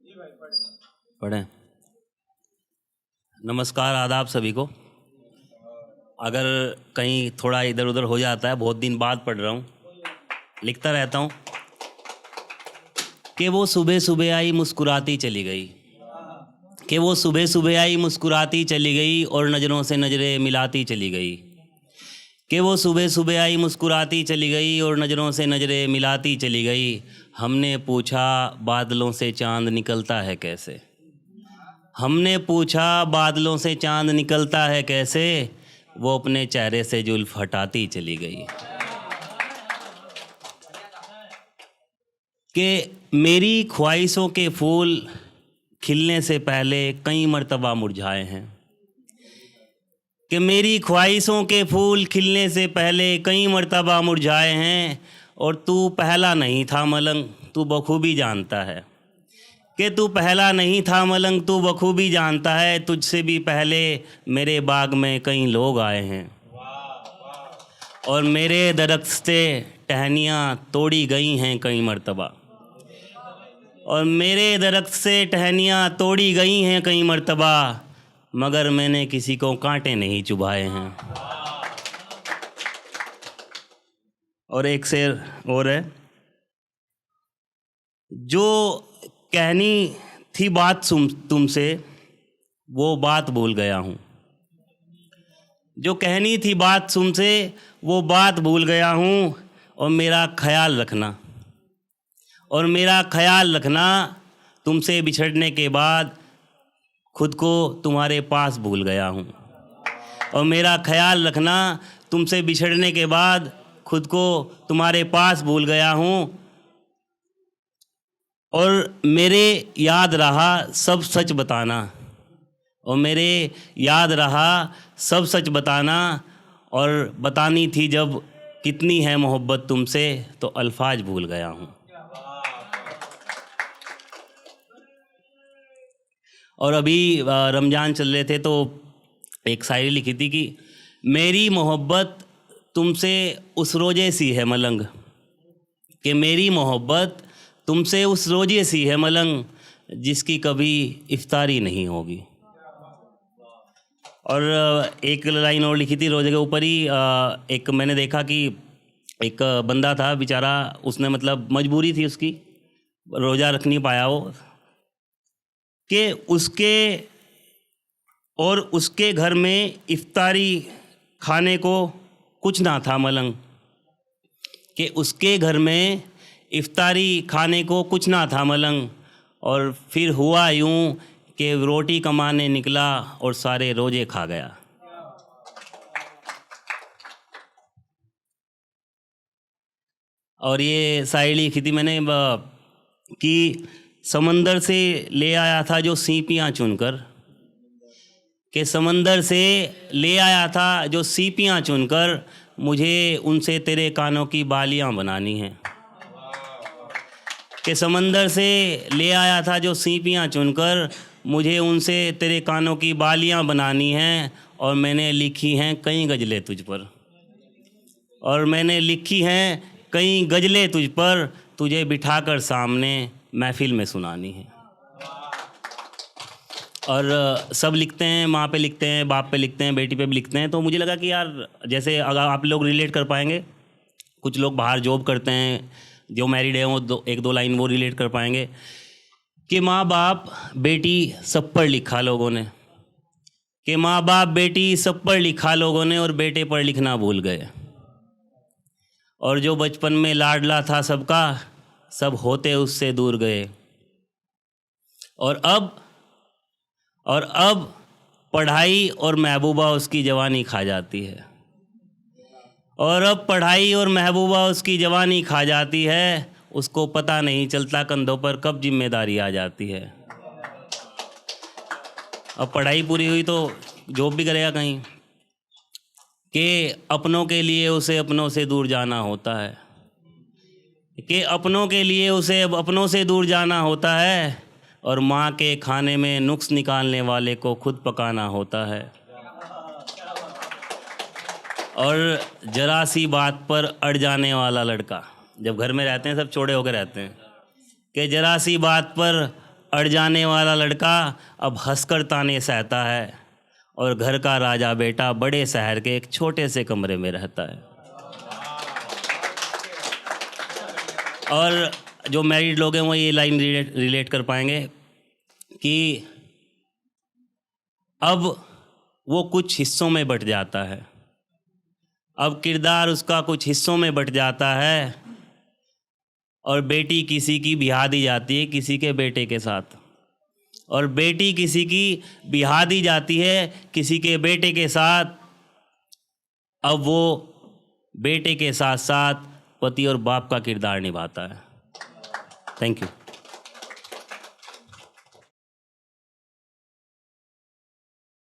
पढ़ें। नमस्कार, आदाब सभी को। अगर कहीं थोड़ा इधर उधर हो जाता है, बहुत दिन बाद पढ़ रहा हूँ, लिखता रहता हूँ कि वो सुबह सुबह आई मुस्कुराती चली गई, कि वो सुबह सुबह आई मुस्कुराती चली गई और नज़रों से नज़रें मिलाती चली गई, कि वो सुबह सुबह आई मुस्कुराती चली गई और नज़रों से नज़रें मिलाती चली गई। हमने पूछा बादलों से चांद निकलता है कैसे, हमने पूछा बादलों से चांद निकलता है कैसे, वो अपने चेहरे से जुल्फ हटाती चली गई। कि मेरी ख्वाहिशों के फूल खिलने से पहले कई मर्तबा मुरझाए हैं, कि मेरी ख्वाहिशों के फूल खिलने से पहले कई मर्तबा मुरझाए हैं, और तू पहला नहीं था मलंग, तू बखूबी जानता है, कि तू पहला नहीं था मलंग, तू बखूबी जानता है, तुझसे भी पहले मेरे बाग में कई लोग आए हैं, और मेरे दरख्त से टहनियाँ तोड़ी गई हैं कई मर्तबा, और मेरे दरख्त से टहनियाँ तोड़ी गई हैं कई मर्तबा, मगर मैंने किसी को कांटे नहीं चुभाए हैं। और एक शेर और है, जो कहनी थी बात तुमसे वो बात भूल गया हूँ, जो कहनी थी बात तुमसे वो बात भूल गया हूँ, और मेरा ख्याल रखना, और मेरा ख्याल रखना, तुमसे बिछड़ने के बाद खुद को तुम्हारे पास भूल गया हूँ, और मेरा ख्याल रखना, तुमसे बिछड़ने के बाद खुद को तुम्हारे पास भूल गया हूँ, और मेरे याद रहा सब सच बताना, और मेरे याद रहा सब सच बताना, और बतानी थी जब कितनी है मोहब्बत तुमसे, तो अल्फाज भूल गया हूँ। और अभी रमज़ान चल रहे थे तो एक शायरी लिखी थी कि मेरी मोहब्बत तुमसे उस रोजे सी है मलंग, कि मेरी मोहब्बत तुमसे उस रोजे सी है मलंग, जिसकी कभी इफ्तारी नहीं होगी। और एक लाइन और लिखी थी रोजे के ऊपर ही, एक मैंने देखा कि एक बंदा था बेचारा, उसने मतलब मजबूरी थी उसकी, रोज़ा रख नहीं पाया वो, कि उसके घर में इफ्तारी खाने को कुछ ना था मलंग, कि उसके घर में इफ्तारी खाने को कुछ ना था मलंग, और फिर हुआ यूं कि रोटी कमाने निकला और सारे रोजे खा गया। और ये शायरी लिखी थी मैंने कि समंदर से ले आया था जो सीपियाँ चुनकर, कि समंदर से ले आया था जो सीपियाँ चुनकर, मुझे उनसे तेरे कानों की बालियाँ बनानी हैं, कि समंदर से ले आया था जो सीपियाँ चुनकर, मुझे उनसे तेरे कानों की बालियाँ बनानी हैं, और मैंने लिखी हैं कई गज़लें तुझ पर, और मैंने लिखी हैं कई गज़लें तुझ पर, तुझे बिठाकर सामने महफिल में सुनानी है। और सब लिखते हैं, माँ पे लिखते हैं, बाप पे लिखते हैं, बेटी पे भी लिखते हैं, तो मुझे लगा कि यार जैसे अगर आप लोग रिलेट कर पाएंगे, कुछ लोग बाहर जॉब करते हैं, जो मैरिड है वो एक दो लाइन वो रिलेट कर पाएंगे, कि माँ बाप बेटी सब पढ़ लिखा लोगों ने, कि माँ बाप बेटी सब पढ़ लिखा लोगों ने, और बेटे पढ़ लिखना भूल गए, और जो बचपन में लाडला था सबका, सब होते उससे दूर गए, और अब पढ़ाई और महबूबा उसकी जवानी खा जाती है, और अब पढ़ाई और महबूबा उसकी जवानी खा जाती है, उसको पता नहीं चलता कंधों पर कब जिम्मेदारी आ जाती है। अब पढ़ाई पूरी हुई तो जॉब भी करेगा कहीं, कि अपनों के लिए उसे अपनों से दूर जाना होता है, कि अपनों के लिए उसे अब अपनों से दूर जाना होता है, और माँ के खाने में नुक्स निकालने वाले को खुद पकाना होता है। और जरा सी बात पर अड़ जाने वाला लड़का, जब घर में रहते हैं सब चौड़े होकर रहते हैं, कि जरा सी बात पर अड़ जाने वाला लड़का अब हंसकर ताने सहता है, और घर का राजा बेटा बड़े शहर के एक छोटे से कमरे में रहता है। और जो मैरिड लोग हैं वो ये लाइन रिलेट कर पाएंगे कि अब वो कुछ हिस्सों में बट जाता है, अब किरदार उसका कुछ हिस्सों में बट जाता है, और बेटी किसी की ब्याह दी जाती है किसी के बेटे के साथ, और बेटी किसी की ब्याह दी जाती है किसी के बेटे के साथ। अब वो बेटे के साथ साथ पति और बाप का किरदार निभाता है। Thank you.